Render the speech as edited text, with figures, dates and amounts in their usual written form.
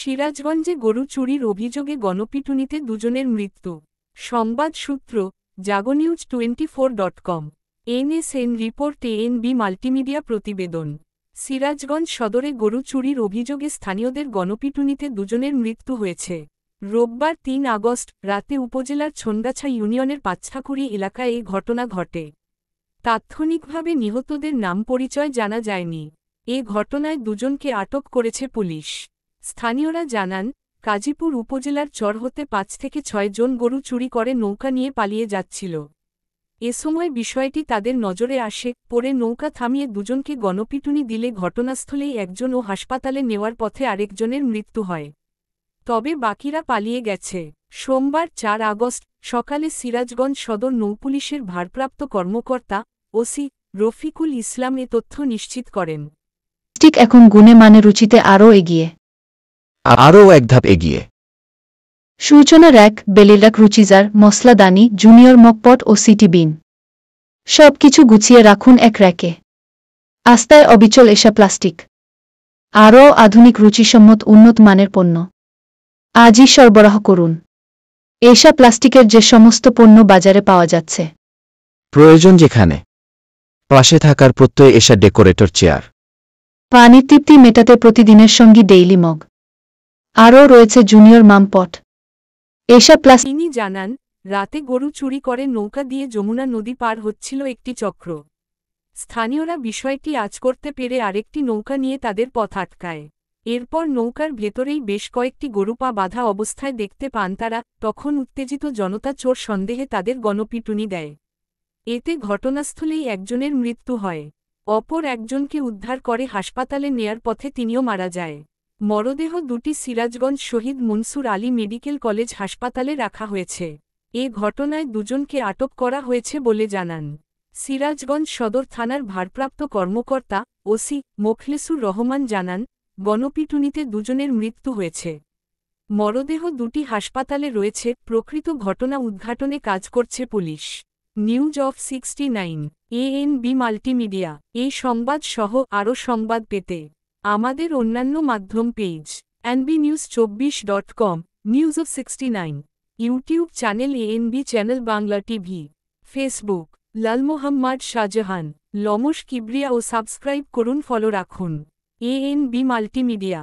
সিরাজগঞ্জে গরু চুরির অভিযোগে গণপিটুনিতে দুজনের মৃত্যু। সংবাদ সূত্র জাগনিউজ24.com। এনএসএন রিপোর্ট এএনবি মাল্টিমিডিয়া প্রতিবেদন। সিরাজগঞ্জ সদরে গরু চুরির অভিযোগে স্থানীয়দের গণপিটুনিতে দুজনের মৃত্যু হয়েছে। রোববার ৩ আগস্ট রাতে উপজেলার ছনগাছা ইউনিয়নের পাঁচঠাকুরি এলাকায় এই ঘটনা ঘটে। তাৎক্ষণিকভাবে নিহতদের নাম পরিচয় জানা যায়নি। এ ঘটনায় দুজনকে আটক করেছে পুলিশ। স্থানীয়রা জানান, কাজীপুর উপজেলার চর হতে ৫ থেকে ৬ জন গরু চুরি করে নৌকা নিয়ে পালিয়ে যাচ্ছিল। এ সময় বিষয়টি তাদের নজরে আসে, পরে নৌকা থামিয়ে দুজনকে গণপিটুনি দিলে ঘটনাস্থলেই একজন ও হাসপাতালে নেওয়ার পথে আরেকজনের মৃত্যু হয়। তবে বাকিরা পালিয়ে গেছে। সোমবার ৪ আগস্ট সকালে সিরাজগঞ্জ সদর নৌপুলিশের ভারপ্রাপ্ত কর্মকর্তা ওসি রফিকুল ইসলাম এ তথ্য নিশ্চিত করেন। এখন গুণে মানে রুচিতে আরও এক ধাপ এগিয়ে। সূচনা র‍্যাক, বেলিরাক, রুচিজার, মসলাদানি, জুনিয়র মকপট ও সিটি বিন সবকিছু গুছিয়ে রাখুন এক র‍্যাকে। আস্তায় অবিচল এসা প্লাস্টিক, আরও আধুনিক রুচিসম্মত উন্নত মানের পণ্য আজই সরবরাহ করুন। এসা প্লাস্টিকের যে সমস্ত পণ্য বাজারে পাওয়া যাচ্ছে, প্রয়োজন যেখানে, পাশে থাকার প্রত্যয় এসা ডেকোরেটর চেয়ার, পানির তৃপ্তি মেটাতে প্রতিদিনের সঙ্গী ডেইলি মগ, আরও রয়েছে জুনিয়র মামপট। এসা প্লাস্টিক। তিনি জানান, রাতে গরু চুরি করে নৌকা দিয়ে যমুনা নদী পার হচ্ছিল একটি চক্র। স্থানীয়রা বিষয়টি আঁচ করতে পেরে আরেকটি নৌকা নিয়ে তাদের পথ আটকায়। এরপর নৌকার ভেতরেই বেশ কয়েকটি গরু পা বাঁধা অবস্থায় দেখতে পান তারা। তখন উত্তেজিত জনতা চোর সন্দেহে তাদের গণপিটুনি দেয়। এতে ঘটনাস্থলেই একজনের মৃত্যু হয়। অপর একজনকে উদ্ধার করে হাসপাতালে নেয়ার পথে তিনিও মারা যায়। মরদেহ দুটি সিরাজগঞ্জ শহীদ মনসুর আলী মেডিকেল কলেজ হাসপাতালে রাখা হয়েছে। এ ঘটনায় দুজনকে আটক করা হয়েছে বলে জানান সিরাজগঞ্জ সদর থানার ভারপ্রাপ্ত কর্মকর্তা ওসি মোখলেসুর রহমান। জানান, গণপিটুনিতে দুজনের মৃত্যু হয়েছে। মরদেহ দুটি হাসপাতালে রয়েছে। প্রকৃত ঘটনা উদ্ঘাটনে কাজ করছে police. News of 69 ANB multimedia. এই সংবাদ সহ আরও সংবাদ পেতে আমাদের অন্যান্য মাধ্যম page nbnews24.com, news of 69, YouTube channel ANB channel Bangla TV, Facebook Lalmohammad Shahjahan, লমস কিবরিয়া ও সাবস্ক্রাইব করুন, ফলো রাখুন এএনবি মাল্টিমিডিয়া।